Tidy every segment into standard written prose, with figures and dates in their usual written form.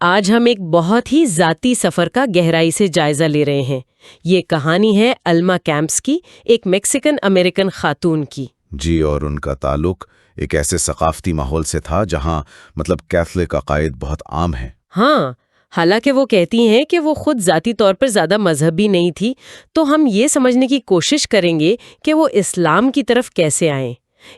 آج ہم ایک بہت ہی ذاتی سفر کا گہرائی سے جائزہ لے رہے ہیں۔ یہ کہانی ہے الما کیمپس کی، ایک میکسیکن امریکن خاتون کی۔ جی، اور ان کا تعلق ایک ایسے ثقافتی ماحول سے تھا جہاں کیتھولک عقائد بہت عام ہیں۔ ہاں، حالانکہ وہ کہتی ہیں کہ وہ خود ذاتی طور پر زیادہ مذہبی نہیں تھی، تو ہم یہ سمجھنے کی کوشش کریں گے کہ وہ اسلام کی طرف کیسے آئیں،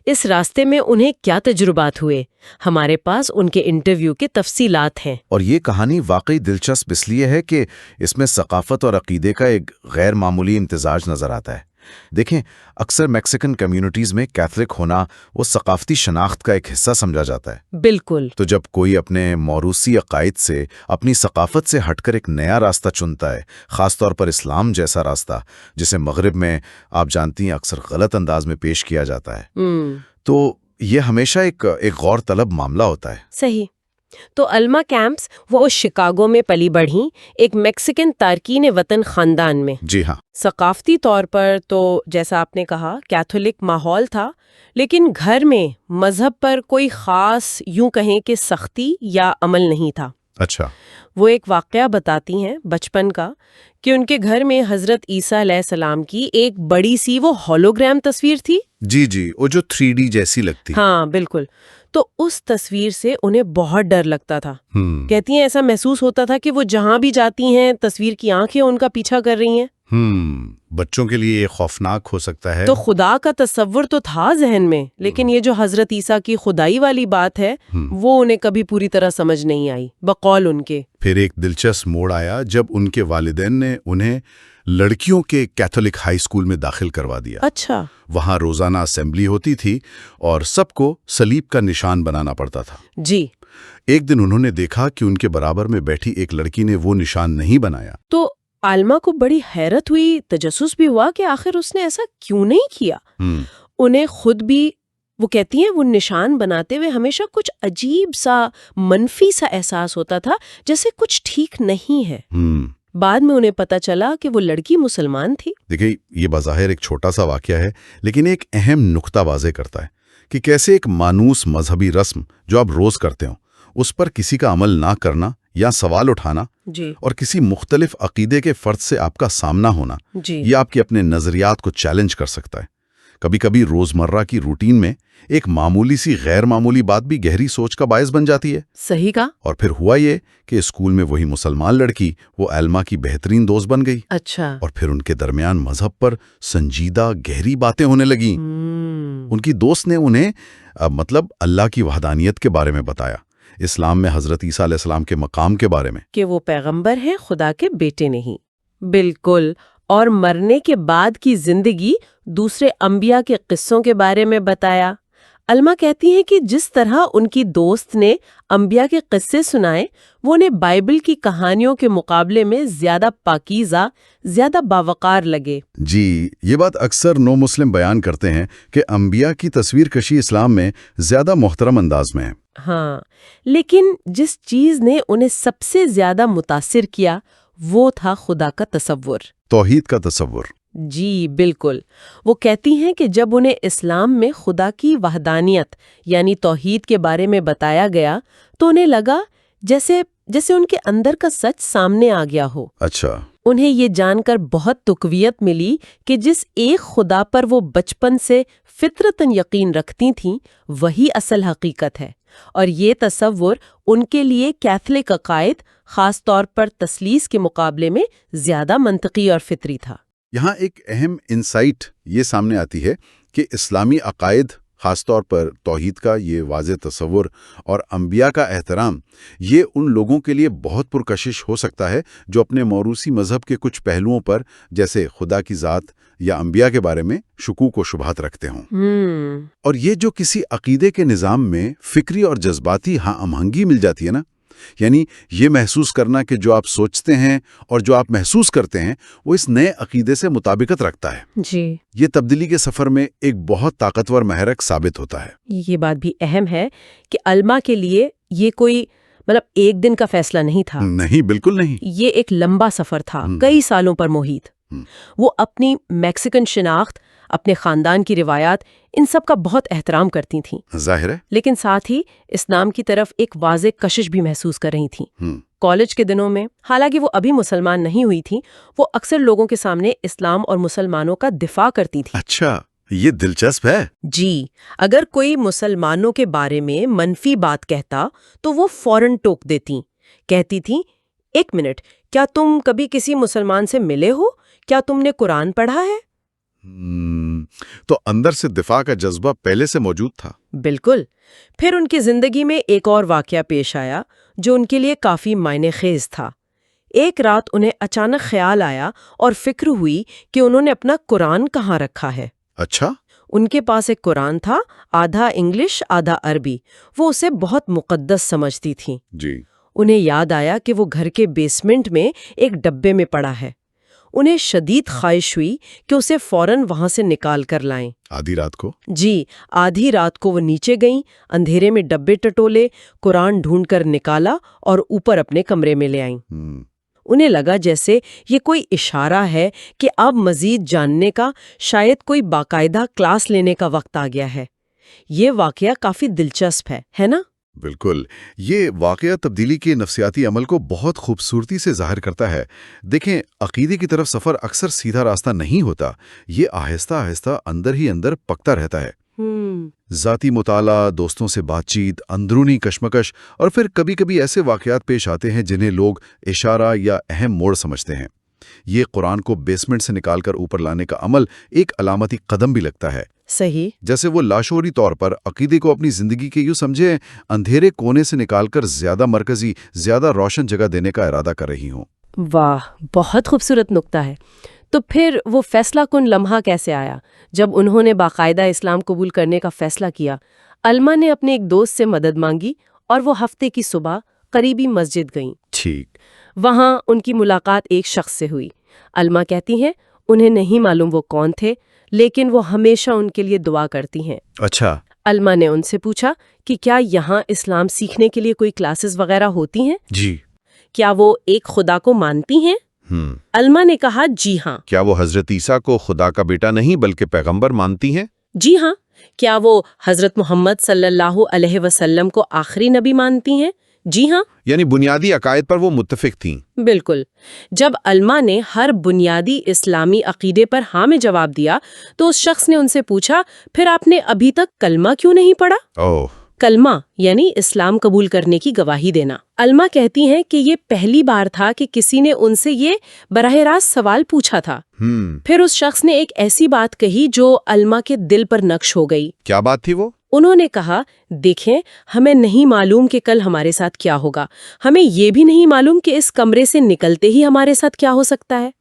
اس راستے میں انہیں کیا تجربات ہوئے۔ ہمارے پاس ان کے انٹرویو کے تفصیلات ہیں۔ اور یہ کہانی واقعی دلچسپ اس لیے ہے کہ اس میں ثقافت اور عقیدے کا ایک غیر معمولی امتزاج نظر آتا ہے۔ دیکھیں، اکثر میکسیکن کمیونٹیز میں کیتھولک ہونا وہ ثقافتی شناخت کا ایک حصہ سمجھا جاتا ہے۔ بالکل۔ تو جب کوئی اپنے موروثی عقائد سے، اپنی ثقافت سے ہٹ کر ایک نیا راستہ چنتا ہے، خاص طور پر اسلام جیسا راستہ جسے مغرب میں آپ جانتی ہیں اکثر غلط انداز میں پیش کیا جاتا ہے، تو یہ ہمیشہ ایک غور طلب معاملہ ہوتا ہے۔ صحیح۔ تو الما کیمپس وہ شکاگو میں پلی بڑھیں، ایک میکسیکن تارکین وطن خاندان میں۔ جی ہاں۔ ثقافتی طور پر تو جیسا آپ نے کہا کیتھولک ماحول تھا، لیکن گھر میں مذہب پر کوئی خاص یوں کہیں کہ سختی یا عمل نہیں تھا۔ اچھا۔ وہ ایک واقعہ بتاتی ہیں بچپن کا کہ ان کے گھر میں حضرت عیسیٰ علیہ السلام کی ایک بڑی سی وہ ہولوگرام تصویر تھی۔ جی، وہ جو 3D جیسی لگتی۔ ہاں بالکل۔ تو اس تصویر سے انہیں بہت ڈر لگتا تھا۔ کہتی ہیں ایسا محسوس ہوتا تھا کہ وہ جہاں بھی جاتی ہیں تصویر کی آنکھیں ان کا پیچھا کر رہی ہیں۔ بچوں کے لیے یہ خوفناک ہو سکتا ہے۔ تو خدا کا تصور تو تھا ذہن میں، لیکن یہ جو حضرت عیسیٰ کی خدائی والی بات ہے وہ انہیں کبھی پوری طرح سمجھ نہیں آئی، بقول ان کے۔ پھر ایک دلچسپ موڑ آیا جب ان کے والدین نے انہیں لڑکیوں کے کیتھولک ہائی اسکول میں داخل کروا دیا۔ اچھا۔ وہاں روزانہ اسمبلی ہوتی تھی اور سب کو صلیب کا نشان بنانا پڑتا تھا۔ جی۔ ایک دن انہوں نے دیکھا کہ ان کے برابر میں بیٹھی ایک لڑکی نے وہ نشان نہیں بنایا۔ تو عالمہ کو بڑی حیرت ہوئی، تجسس بھی ہوا کہ آخر اس نے ایسا کیوں نہیں کیا۔ انہیں خود بھی، وہ کہتی ہیں، وہ نشان بناتے ہوئے ہمیشہ کچھ عجیب سا منفی سا احساس ہوتا تھا، جیسے کچھ ٹھیک نہیں ہے۔ بعد میں انہیں پتا چلا کہ وہ لڑکی مسلمان تھی۔ دیکھیں، یہ بظاہر ایک چھوٹا سا واقعہ ہے، لیکن ایک اہم نقطہ واضح کرتا ہے کہ کیسے ایک مانوس مذہبی رسم جو آپ روز کرتے ہوں، اس پر کسی کا عمل نہ کرنا یا سوال اٹھانا، اور کسی مختلف عقیدے کے فرد سے آپ کا سامنا ہونا، یہ آپ کے اپنے نظریات کو چیلنج کر سکتا ہے۔ کبھی کبھی روزمرہ کی روٹین میں ایک معمولی سی غیر معمولی بات بھی گہری سوچ کا باعث بن جاتی ہے۔ صحیح کہا۔ اور پھر ہوا یہ کہ اسکول میں وہی مسلمان لڑکی وہ الما کی بہترین دوست بن گئی۔ اچھا۔ اور پھر ان کے درمیان مذہب پر سنجیدہ گہری باتیں ہونے لگیں۔ ان کی دوست نے انہیں اللہ کی وحدانیت کے بارے میں بتایا، اسلام میں حضرت عیسیٰ علیہ السلام کے مقام کے بارے میں، کہ وہ پیغمبر ہیں، خدا کے بیٹے نہیں۔ بالکل۔ اور مرنے کے بعد کی زندگی، دوسرے انبیاء کے قصوں کے بارے میں بتایا۔ الما کہتی ہیں کہ جس طرح ان کی دوست نے انبیاء کے قصے سنائے، وہ انہیں بائبل کی کہانیوں کے مقابلے میں زیادہ پاکیزہ، زیادہ باوقار لگے۔ جی، یہ بات اکثر نو مسلم بیان کرتے ہیں کہ انبیاء کی تصویر کشی اسلام میں زیادہ محترم انداز میں ہے۔ ہاں، لیکن جس چیز نے انہیں سب سے زیادہ متاثر کیا وہ تھا خدا کا تصور، توحید کا تصور۔ جی بالکل۔ وہ کہتی ہیں کہ جب انہیں اسلام میں خدا کی وحدانیت یعنی توحید کے بارے میں بتایا گیا تو انہیں لگا جیسے ان کے اندر کا سچ سامنے آ گیا ہو۔ اچھا۔ انہیں یہ جان کر بہت تقویت ملی کہ جس ایک خدا پر وہ بچپن سے فطرتاً یقین رکھتی تھیں وہی اصل حقیقت ہے، اور یہ تصور ان کے لیے کیتھولک عقائد، خاص طور پر تثلیث کے مقابلے میں زیادہ منطقی اور فطری تھا۔ یہاں ایک اہم انسائٹ یہ سامنے آتی ہے کہ اسلامی عقائد، خاص طور پر توحید کا یہ واضح تصور اور انبیاء کا احترام، یہ ان لوگوں کے لیے بہت پرکشش ہو سکتا ہے جو اپنے موروثی مذہب کے کچھ پہلوؤں پر، جیسے خدا کی ذات یا انبیاء کے بارے میں، شکوک و شبہات رکھتے ہوں۔ اور یہ جو کسی عقیدے کے نظام میں فکری اور جذباتی ہاں آہنگی مل جاتی ہے نا، یعنی یہ محسوس کرنا کہ جو آپ سوچتے ہیں اور جو آپ محسوس کرتے ہیں وہ اس نئے عقیدے سے مطابقت رکھتا ہے، جی، یہ تبدیلی کے سفر میں ایک بہت طاقتور محرک ثابت ہوتا ہے۔ یہ بات بھی اہم ہے کہ الما کے لیے یہ کوئی ایک دن کا فیصلہ نہیں تھا۔ نہیں، بالکل نہیں۔ یہ ایک لمبا سفر تھا، کئی سالوں پر محیط۔ وہ اپنی میکسیکن شناخت، اپنے خاندان کی روایات، ان سب کا بہت احترام کرتی تھیں، ظاہر ہے، لیکن ساتھ ہی اسلام کی طرف ایک واضح کشش بھی محسوس کر رہی تھیں۔ کالج کے دنوں میں، حالانکہ وہ ابھی مسلمان نہیں ہوئی تھی، وہ اکثر لوگوں کے سامنے اسلام اور مسلمانوں کا دفاع کرتی تھی۔ اچھا، یہ دلچسپ ہے۔ جی، اگر کوئی مسلمانوں کے بارے میں منفی بات کہتا تو وہ فوراً ٹوک دیتی، کہتی تھی، ایک منٹ، کیا تم کبھی کسی مسلمان سے ملے ہو؟ کیا تم نے قرآن پڑھا ہے؟ تو اندر سے دفاع کا جذبہ پہلے سے موجود تھا۔ بالکل۔ پھر ان کی زندگی میں ایک اور واقعہ پیش آیا جو ان کے لیے کافی معنی خیز تھا۔ ایک رات انہیں اچانک خیال آیا اور فکر ہوئی کہ انہوں نے اپنا قرآن کہاں رکھا ہے۔ اچھا؟ ان کے پاس ایک قرآن تھا، آدھا انگلش آدھا عربی، وہ اسے بہت مقدس سمجھتی تھیں۔ جی۔ انہیں یاد آیا کہ وہ گھر کے بیسمنٹ میں ایک ڈبے میں پڑا ہے۔ انہیں شدید خواہش ہوئی کہ اسے فوراً وہاں سے نکال کر لائیں۔ آدھی رات کو؟ جی، آدھی رات کو وہ نیچے گئیں، اندھیرے میں ڈبے ٹٹولے، قرآن ڈھونڈ کر نکالا اور اوپر اپنے کمرے میں لے آئیں۔ انہیں لگا جیسے یہ کوئی اشارہ ہے کہ اب مزید جاننے کا، شاید کوئی باقاعدہ کلاس لینے کا وقت آ گیا ہے۔ یہ واقعہ کافی دلچسپ ہے نا؟ بالکل، یہ واقعہ تبدیلی کے نفسیاتی عمل کو بہت خوبصورتی سے ظاہر کرتا ہے۔ دیکھیں، عقیدے کی طرف سفر اکثر سیدھا راستہ نہیں ہوتا، یہ آہستہ آہستہ اندر ہی اندر پکتا رہتا ہے۔ ذاتی مطالعہ، دوستوں سے بات چیت، اندرونی کشمکش، اور پھر کبھی کبھی ایسے واقعات پیش آتے ہیں جنہیں لوگ اشارہ یا اہم موڑ سمجھتے ہیں۔ یہ قرآن کو بیسمنٹ سے نکال کر اوپر لانے کا عمل ایک علامتی قدم بھی لگتا ہے۔ صحیح۔ جیسے وہ لاشعوری طور پر عقیدے کو اپنی زندگی کے یوں سمجھے اندھیرے کونے سے نکال کر زیادہ مرکزی، زیادہ روشن جگہ دینے کا ارادہ کر رہی ہوں۔ واہ، بہت خوبصورت نکتہ ہے۔ تو پھر وہ فیصلہ کن لمحہ کیسے آیا جب انہوں نے باقاعدہ اسلام قبول کرنے کا فیصلہ کیا؟ علما نے اپنے ایک دوست سے مدد مانگی اور وہ ہفتے کی صبح قریبی مسجد گئیں۔ ٹھیک۔ وہاں ان کی ملاقات ایک شخص سے ہوئی۔ علما کہتی ہیں انہیں نہیں معلوم وہ کون تھے، لیکن وہ ہمیشہ ان کے لیے دعا کرتی ہیں۔ اچھا۔ علما نے ان سے پوچھا کہ کیا یہاں اسلام سیکھنے کے لیے کوئی کلاسز وغیرہ ہوتی ہیں؟ جی۔ کیا وہ ایک خدا کو مانتی ہیں؟ علما نے کہا جی ہاں۔ کیا وہ حضرت عیسیٰ کو خدا کا بیٹا نہیں بلکہ پیغمبر مانتی ہیں؟ جی ہاں۔ کیا وہ حضرت محمد صلی اللہ علیہ وسلم کو آخری نبی مانتی ہیں؟ جی ہاں۔ یعنی بنیادی عقائد پر وہ متفق تھیں۔ بالکل۔ جب علما نے ہر بنیادی اسلامی عقیدے پر ہاں میں جواب دیا تو اس شخص نے ان سے پوچھا، پھر آپ نے ابھی تک کلمہ کیوں نہیں پڑھا؟ اوہ۔ کلمہ یعنی اسلام قبول کرنے کی گواہی دینا۔ علما کہتی ہیں کہ یہ پہلی بار تھا کہ کسی نے ان سے یہ براہ راست سوال پوچھا تھا۔ پھر اس شخص نے ایک ایسی بات کہی جو علما کے دل پر نقش ہو گئی۔ کیا بات تھی وہ؟ انہوں نے کہا، دیکھیں، ہمیں نہیں معلوم کہ کل ہمارے ساتھ کیا ہوگا، ہمیں یہ بھی نہیں معلوم کہ اس کمرے سے نکلتے ہی ہمارے ساتھ کیا ہو سکتا ہے۔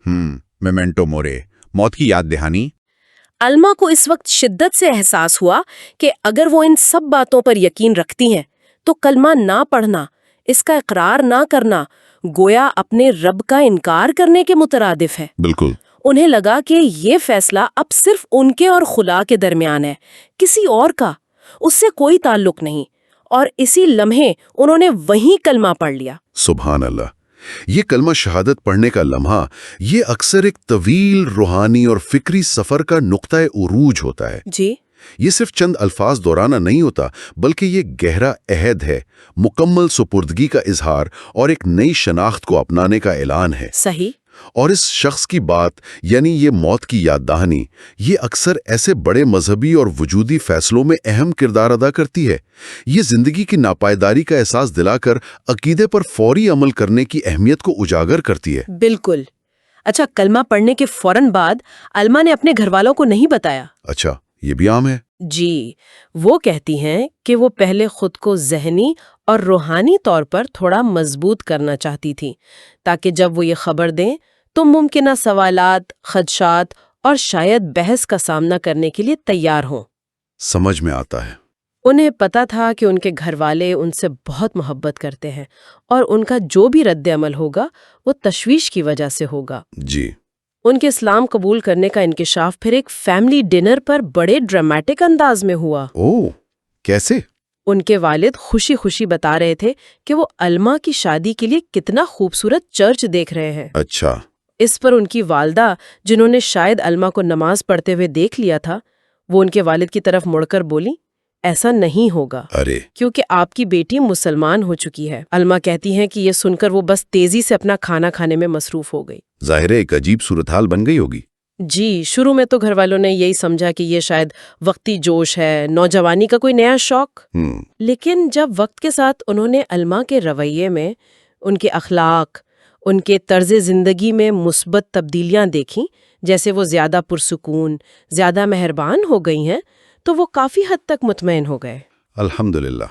میمنٹو موری، موت کی یاد دہانی۔ علما کو اس وقت شدت سے احساس ہوا کہ اگر وہ ان سب باتوں پر یقین رکھتی ہیں تو کلمہ نہ پڑھنا، اس کا اقرار نہ کرنا، گویا اپنے رب کا انکار کرنے کے مترادف ہے۔ بالکل۔ انہیں لگا کہ یہ فیصلہ اب صرف ان کے اور خدا کے درمیان ہے، کسی اور کا اس سے کوئی تعلق نہیں، اور اسی لمحے انہوں نے وہیں کلمہ پڑھ لیا۔ سبحان اللہ۔ یہ کلمہ شہادت پڑھنے کا لمحہ، یہ اکثر ایک طویل روحانی اور فکری سفر کا نقطہ عروج ہوتا ہے۔ جی۔ یہ صرف چند الفاظ دورانہ نہیں ہوتا، بلکہ یہ گہرا عہد ہے، مکمل سپردگی کا اظہار اور ایک نئی شناخت کو اپنانے کا اعلان ہے۔ صحیح۔ اور اس شخص کی بات، یعنی یہ موت کی یاد دہانی، یہ اکثر ایسے بڑے مذہبی اور وجودی فیصلوں میں اہم کردار ادا کرتی ہے۔ یہ زندگی کی ناپائیداری کا احساس دلا کر عقیدے پر فوری عمل کرنے کی اہمیت کو اجاگر کرتی ہے۔ بالکل۔ اچھا، کلمہ پڑھنے کے فوراً بعد علما نے اپنے گھر والوں کو نہیں بتایا؟ اچھا، یہ بھی عام ہے؟ جی، وہ کہتی ہیں کہ وہ پہلے خود کو ذہنی اور روحانی طور پر تھوڑا مضبوط کرنا چاہتی تھی، تاکہ جب وہ یہ خبر دیں تو ممکنہ سوالات، خدشات اور شاید بحث کا سامنا کرنے کے لیے تیار ہوں۔ سمجھ میں آتا ہے۔ انہیں پتا تھا کہ ان کے گھر والے ان سے بہت محبت کرتے ہیں اور ان کا جو بھی رد عمل ہوگا وہ تشویش کی وجہ سے ہوگا۔ جی۔ ان کے اسلام قبول کرنے کا انکشاف پھر ایک فیملی ڈنر پر بڑے ڈرامیٹک انداز میں ہوا۔ اوہ، کیسے؟ ان کے والد خوشی خوشی بتا رہے تھے کہ وہ علما کی شادی کے لیے کتنا خوبصورت چرچ دیکھ رہے ہیں۔ اچھا۔ اس پر ان کی والدہ، جنہوں نے شاید علما کو نماز پڑھتے ہوئے دیکھ لیا تھا، وہ ان کے والد کی طرف مڑ کر بولی، ایسا نہیں ہوگا ارے کیونکہ آپ کی بیٹی مسلمان ہو چکی ہے۔ علما کہتی ہیں کہ یہ سن کر وہ بس تیزی سے اپنا کھانا کھانے میں مصروف ہو گئی۔ ظاہر ہے ایک عجیب صورتحال بن گئی ہوگی۔ جی، شروع میں تو گھر والوں نے یہی سمجھا کہ یہ شاید وقتی جوش ہے، نوجوانی کا کوئی نیا شوق۔ لیکن جب وقت کے ساتھ انہوں نے علما کے رویے میں، ان کے اخلاق، ان کے طرز زندگی میں مثبت تبدیلیاں دیکھیں، جیسے وہ زیادہ پرسکون، زیادہ مہربان ہو گئی ہیں، تو وہ کافی حد تک مطمئن ہو گئے۔ الحمدللہ،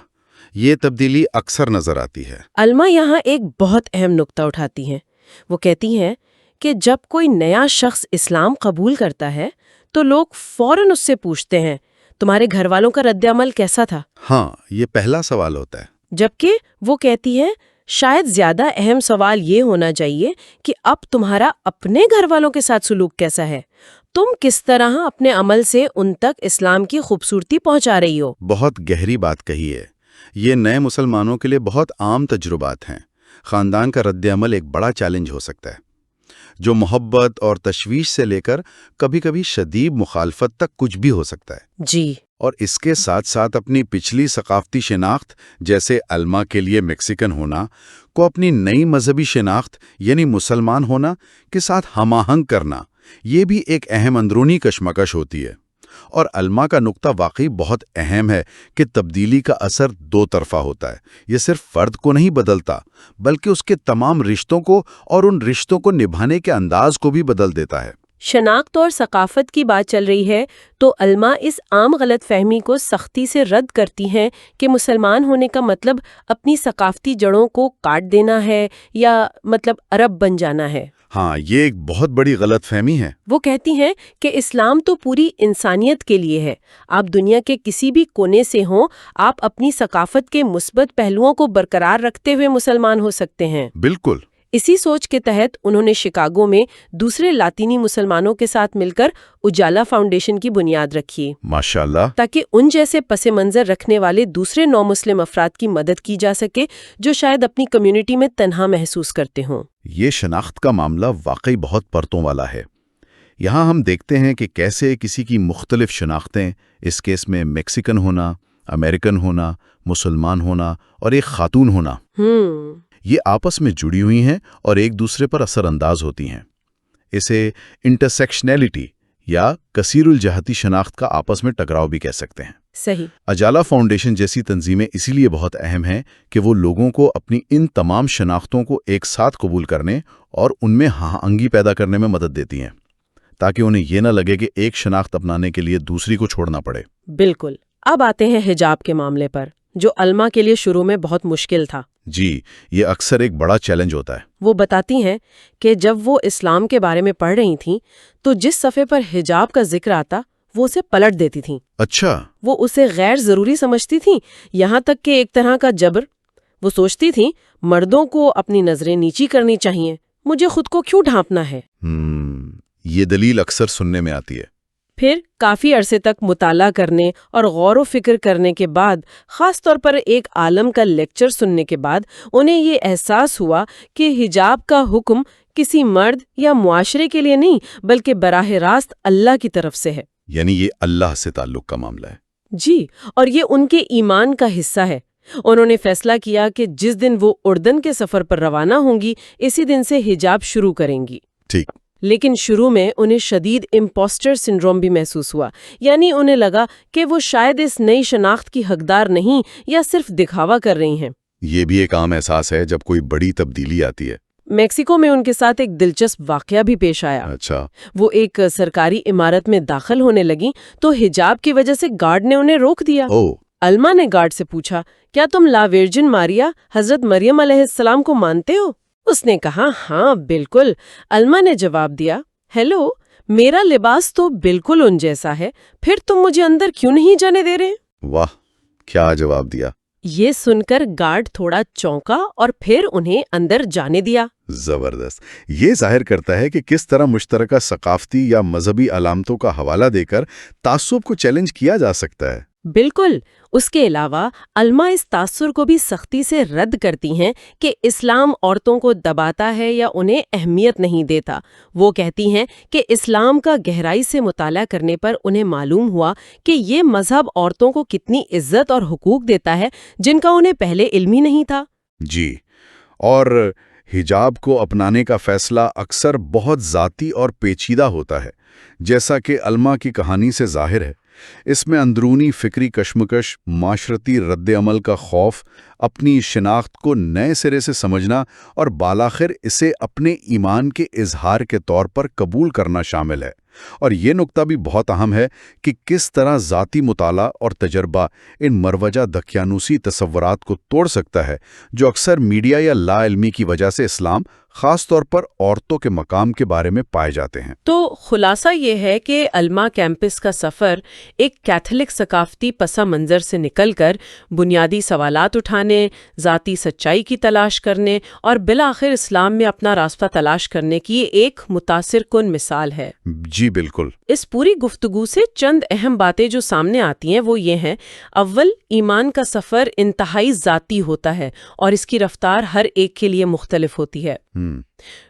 یہ تبدیلی اکثر نظر آتی ہے۔ علما یہاں ایک بہت اہم نقطہ اٹھاتی ہیں۔ وہ کہتی ہیں کہ جب کوئی نیا شخص اسلام قبول کرتا ہے تو لوگ فوراً اس سے پوچھتے ہیں تمہارے گھر والوں کا رد عمل کیسا تھا؟ ہاں، یہ پہلا سوال ہوتا ہے۔ جبکہ وہ کہتی ہے شاید زیادہ اہم سوال یہ ہونا چاہیے کہ اب تمہارا اپنے گھر والوں کے ساتھ سلوک کیسا ہے، تم کس طرح اپنے عمل سے ان تک اسلام کی خوبصورتی پہنچا رہی ہو۔ بہت گہری بات کہی ہے۔ یہ نئے مسلمانوں کے لیے بہت عام تجربات ہیں۔ خاندان کا رد عمل ایک بڑا چیلنج ہو سکتا ہے، جو محبت اور تشویش سے لے کر کبھی کبھی شدید مخالفت تک کچھ بھی ہو سکتا ہے۔ جی، اور اس کے ساتھ ساتھ اپنی پچھلی ثقافتی شناخت، جیسے علما کے لیے میکسیکن ہونا، کو اپنی نئی مذہبی شناخت یعنی مسلمان ہونا کے ساتھ ہم آہنگ کرنا، یہ بھی ایک اہم اندرونی کشمکش ہوتی ہے۔ اور علما کا نقطہ واقعی بہت اہم ہے کہ تبدیلی کا اثر دو طرفہ ہوتا ہے۔ یہ صرف فرد کو نہیں بدلتا، بلکہ اس کے تمام رشتوں کو اور ان رشتوں کو نبھانے کے انداز کو بھی بدل دیتا ہے۔ شناخت اور ثقافت کی بات چل رہی ہے تو علما اس عام غلط فہمی کو سختی سے رد کرتی ہیں کہ مسلمان ہونے کا مطلب اپنی ثقافتی جڑوں کو کاٹ دینا ہے یا مطلب عرب بن جانا ہے۔ ہاں، یہ ایک بہت بڑی غلط فہمی ہے۔ وہ کہتی ہیں کہ اسلام تو پوری انسانیت کے لیے ہے، آپ دنیا کے کسی بھی کونے سے ہوں، آپ اپنی ثقافت کے مثبت پہلوؤں کو برقرار رکھتے ہوئے مسلمان ہو سکتے ہیں۔ بالکل۔ اسی سوچ کے تحت انہوں نے شکاگو میں دوسرے لاطینی مسلمانوں کے ساتھ مل کر اجالا فاؤنڈیشن کی بنیاد رکھی، ماشاءاللہ۔ تاکہ ان جیسے پس منظر رکھنے والے دوسرے نو مسلم افراد کی مدد کی جا سکے جو شاید اپنی کمیونٹی میں تنہا محسوس کرتے ہوں۔ یہ شناخت کا معاملہ واقعی بہت پرتوں والا ہے۔ یہاں ہم دیکھتے ہیں کہ کیسے کسی کی مختلف شناختیں، اس کیس میں میکسیکن ہونا، امریکن ہونا، مسلمان ہونا اور ایک خاتون ہونا، یہ آپس میں جڑی ہوئی ہیں اور ایک دوسرے پر اثر انداز ہوتی ہیں۔ اسے انٹرسیکشنلٹی یا کثیر الجہتی شناخت کا آپس میں ٹکراؤ بھی کہہ سکتے ہیں۔ صحیح۔ اجالا فاؤنڈیشن جیسی تنظیمیں اسی لیے بہت اہم ہیں کہ وہ لوگوں کو اپنی ان تمام شناختوں کو ایک ساتھ قبول کرنے اور ان میں ہاں آہنگی پیدا کرنے میں مدد دیتی ہیں، تاکہ انہیں یہ نہ لگے کہ ایک شناخت اپنانے کے لیے دوسری کو چھوڑنا پڑے۔ بالکل۔ اب آتے ہیں حجاب کے معاملے پر، جو علما کے لیے شروع میں بہت مشکل تھا۔ جی، یہ اکثر ایک بڑا چیلنج ہوتا ہے۔ وہ بتاتی ہیں کہ جب وہ اسلام کے بارے میں پڑھ رہی تھیں تو جس صفحے پر حجاب کا ذکر آتا وہ اسے پلٹ دیتی تھیں۔ اچھا۔ وہ اسے غیر ضروری سمجھتی تھیں، یہاں تک کہ ایک طرح کا جبر۔ وہ سوچتی تھیں مردوں کو اپنی نظریں نیچی کرنی چاہیے، مجھے خود کو کیوں ڈھانپنا ہے۔ یہ دلیل اکثر سننے میں آتی ہے۔ پھر کافی عرصے تک مطالعہ کرنے اور غور و فکر کرنے کے بعد، خاص طور پر ایک عالم کا لیکچر سننے کے بعد، انہیں یہ احساس ہوا کہ حجاب کا حکم کسی مرد یا معاشرے کے لیے نہیں بلکہ براہ راست اللہ کی طرف سے ہے۔ یعنی یہ اللہ سے تعلق کا معاملہ ہے۔ جی، اور یہ ان کے ایمان کا حصہ ہے۔ انہوں نے فیصلہ کیا کہ جس دن وہ اردن کے سفر پر روانہ ہوں گی، اسی دن سے حجاب شروع کریں گی۔ ٹھیک۔ لیکن شروع میں انہیں شدید امپوسٹر سنڈروم بھی محسوس ہوا، یعنی انہیں لگا کہ وہ شاید اس نئی شناخت کی حقدار نہیں یا صرف دکھاوا کر رہی ہیں۔ یہ بھی ایک عام احساس ہے جب کوئی بڑی تبدیلی آتی ہے۔ میکسیکو میں ان کے ساتھ ایک دلچسپ واقعہ بھی پیش آیا۔ اچھا۔ وہ ایک سرکاری عمارت میں داخل ہونے لگیں تو حجاب کی وجہ سے گارڈ نے انہیں روک دیا۔ علما نے گارڈ سے پوچھا، کیا تم لا ورجن ماریا حضرت مریم علیہ السلام کو مانتے ہو؟ اس نے کہا، ہاں بالکل۔ علما نے جواب دیا، ہیلو، میرا لباس تو بالکل ان جیسا ہے، پھر تم مجھے اندر کیوں نہیں جانے دے رہے؟ واہ، کیا جواب دیا! یہ سن کر گارڈ تھوڑا چونکا اور پھر انہیں اندر جانے دیا۔ زبردست۔ یہ ظاہر کرتا ہے کہ کس طرح مشترکہ ثقافتی یا مذہبی علامتوں کا حوالہ دے کر تعصب کو چیلنج کیا جا سکتا ہے۔ بالکل. اس کے علاوہ علماء اس تاثر کو بھی سختی سے رد کرتی ہیں کہ اسلام عورتوں کو دباتا ہے یا انہیں اہمیت نہیں دیتا. وہ کہتی ہیں کہ اسلام کا گہرائی سے مطالعہ کرنے پر انہیں معلوم ہوا کہ یہ مذہب عورتوں کو کتنی عزت اور حقوق دیتا ہے جن کا انہیں پہلے علم ہی نہیں تھا. جی، اور حجاب کو اپنانے کا فیصلہ اکثر بہت ذاتی اور پیچیدہ ہوتا ہے، جیسا کہ علماء کی کہانی سے ظاہر ہے. اس میں اندرونی فکری کشمکش، معاشرتی رد عمل کا خوف، اپنی شناخت کو نئے سرے سے سمجھنا اور بالآخر اسے اپنے ایمان کے اظہار کے طور پر قبول کرنا شامل ہے. اور یہ نقطہ بھی بہت اہم ہے کہ کس طرح ذاتی مطالعہ اور تجربہ ان مروجہ دقیانوسی تصورات کو توڑ سکتا ہے جو اکثر میڈیا یا لا علمی کی وجہ سے اسلام، خاص طور پر عورتوں کے مقام کے بارے میں پائے جاتے ہیں. تو خلاصہ یہ ہے کہ علماء کیمپس کا سفر ایک کیتھولک ثقافتی پس منظر سے نکل کر بنیادی سوالات اٹھانے، ذاتی سچائی کی تلاش کرنے اور بالآخر اسلام میں اپنا راستہ تلاش کرنے کی ایک متاثر کن مثال ہے. جی بالکل. اس پوری گفتگو سے چند اہم باتیں جو سامنے آتی ہیں وہ یہ ہیں: اول، ایمان کا سفر انتہائی ذاتی ہوتا ہے اور اس کی رفتار ہر ایک کے لیے مختلف ہوتی ہے.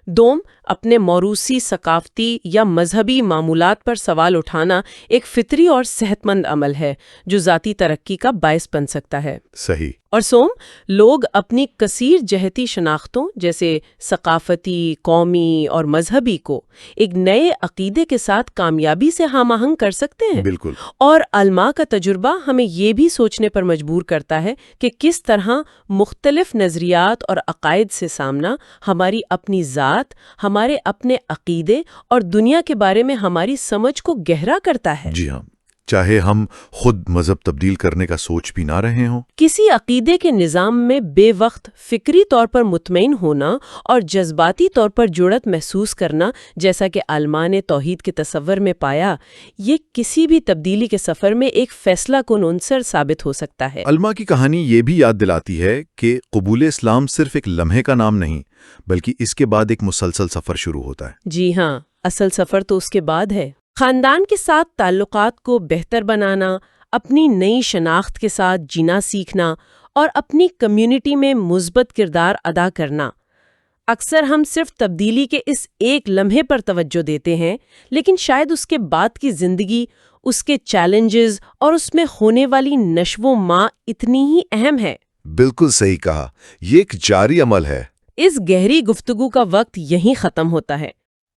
دوم، اپنے موروثی، ثقافتی یا مذہبی معمولات پر سوال اٹھانا ایک فطری اور صحت مند عمل ہے جو ذاتی ترقی کا باعث بن سکتا ہے. صحیح. اور سوم، لوگ اپنی کثیر جہتی شناختوں جیسے ثقافتی، قومی اور مذہبی کو ایک نئے عقیدے کے ساتھ کامیابی سے ہم آہنگ کر سکتے ہیں. بالکل. اور علماء کا تجربہ ہمیں یہ بھی سوچنے پر مجبور کرتا ہے کہ کس طرح مختلف نظریات اور عقائد سے سامنا ہماری اپنی ذات، ہمارے اپنے عقیدے اور دنیا کے بارے میں ہماری سمجھ کو گہرا کرتا ہے. جی ہاں، چاہے ہم خود مذہب تبدیل کرنے کا سوچ بھی نہ رہے ہوں. کسی عقیدے کے نظام میں بے وقت فکری طور پر مطمئن ہونا اور جذباتی طور پر جڑت محسوس کرنا، جیسا کہ علماء نے توحید کے تصور میں پایا، یہ کسی بھی تبدیلی کے سفر میں ایک فیصلہ کن عنصر ثابت ہو سکتا ہے. علماء کی کہانی یہ بھی یاد دلاتی ہے کہ قبول اسلام صرف ایک لمحے کا نام نہیں، بلکہ اس کے بعد ایک مسلسل سفر شروع ہوتا ہے. جی ہاں، اصل سفر تو اس کے بعد ہے. خاندان کے ساتھ تعلقات کو بہتر بنانا، اپنی نئی شناخت کے ساتھ جینا سیکھنا اور اپنی کمیونٹی میں مثبت کردار ادا کرنا. اکثر ہم صرف تبدیلی کے اس ایک لمحے پر توجہ دیتے ہیں، لیکن شاید اس کے بعد کی زندگی، اس کے چیلنجز اور اس میں ہونے والی نشو و ماں اتنی ہی اہم ہے. بالکل صحیح کہا، یہ ایک جاری عمل ہے. اس گہری گفتگو کا وقت یہیں ختم ہوتا ہے.